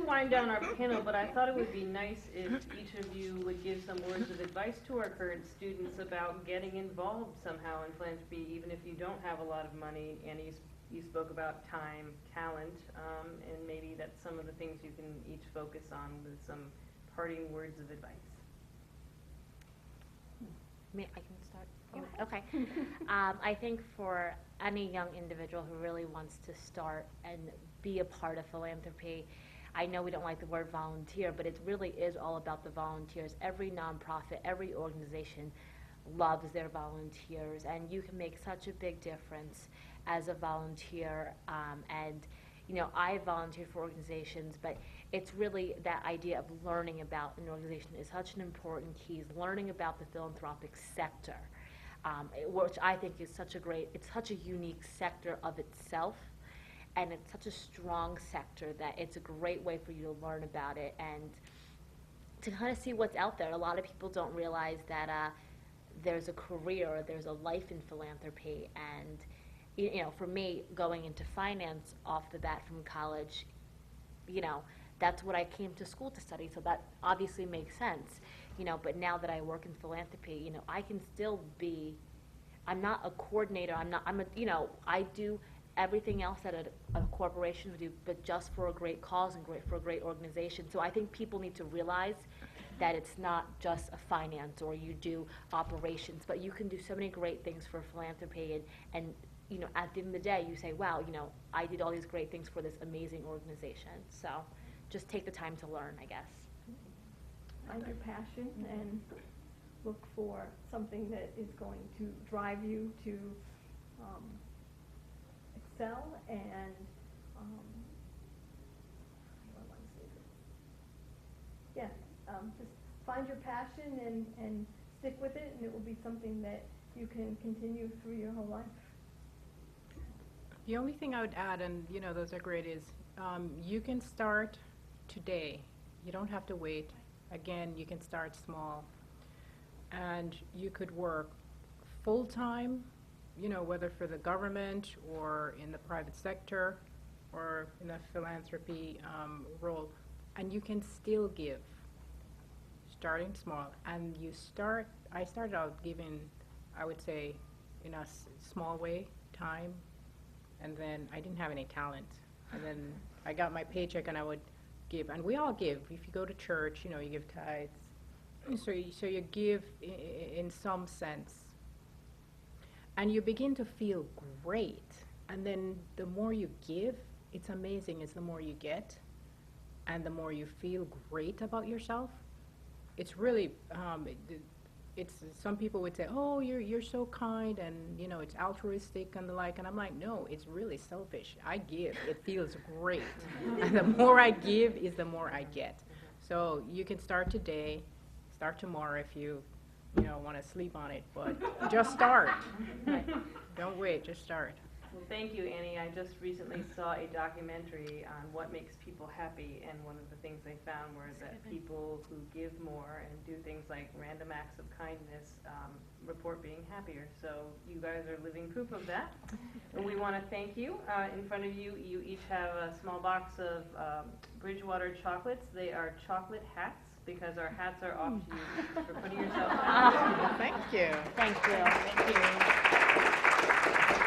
wind down our panel, but I thought it would be nice if each of you would give some words of advice to our current students about getting involved somehow in philanthropy, even if you don't have a lot of money. And you spoke about time, talent, and maybe that's some of the things you can each focus on with some parting words of advice. I can start. Okay. I think for any young individual who really wants to start and be a part of philanthropy, I know we don't like the word volunteer, but it really is all about the volunteers. Every nonprofit, every organization loves their volunteers, and you can make such a big difference as a volunteer. And you know, I volunteered for organizations, but it's really that idea of learning about an organization is such an important key, is learning about the philanthropic sector, which I think is such a unique sector of itself, and it's such a strong sector that it's a great way for you to learn about it and to kind of see what's out there. A lot of people don't realize that there's a career, there's a life in philanthropy, and you know, for me, going into finance off the bat from college, you know, that's what I came to school to study, so that obviously makes sense, you know, but now that I work in philanthropy, you know, I can still be, I'm not a coordinator, you know, I do everything else that a corporation would do, but just for a great cause and for a great organization. So I think people need to realize that it's not just a finance or you do operations, but you can do so many great things for philanthropy, and you know, at the end of the day, you say, wow, you know, I did all these great things for this amazing organization. So just take the time to learn, I guess. Find your passion and look for something that is going to drive you to excel and just find your passion and stick with it, and it will be something that you can continue through your whole life. The only thing I would add, and you know, those are great, is you can start today. You don't have to wait. Again, you can start small, and you could work full-time, you know, whether for the government or in the private sector or in a philanthropy role, and you can still give, starting small. And I started out giving, I would say, in a small way, time, and then I didn't have any talent, and then I got my paycheck and I would give, and we all give. If you go to church, you know, you give tithes, so you give in some sense, and you begin to feel great, and then the more you give, it's amazing, it's the more you get, and the more you feel great about yourself. It's really, it's, some people would say, oh, you're so kind, and you know, it's altruistic and the like, and I'm like, no, it's really selfish. I give, it feels great, and the more I give is the more I get. So you can start today, start tomorrow if you know, want to sleep on it, but just start. Don't wait, just start. Well, thank you, Annie. I just recently saw a documentary on what makes people happy, and one of the things they found were that people who give more and do things like random acts of kindness report being happier. So you guys are living proof of that. And we want to thank you. In front of you, you each have a small box of Bridgewater chocolates. They are chocolate hats, because our hats are off to you for putting yourself out. Thank you. Thank you. Thank you.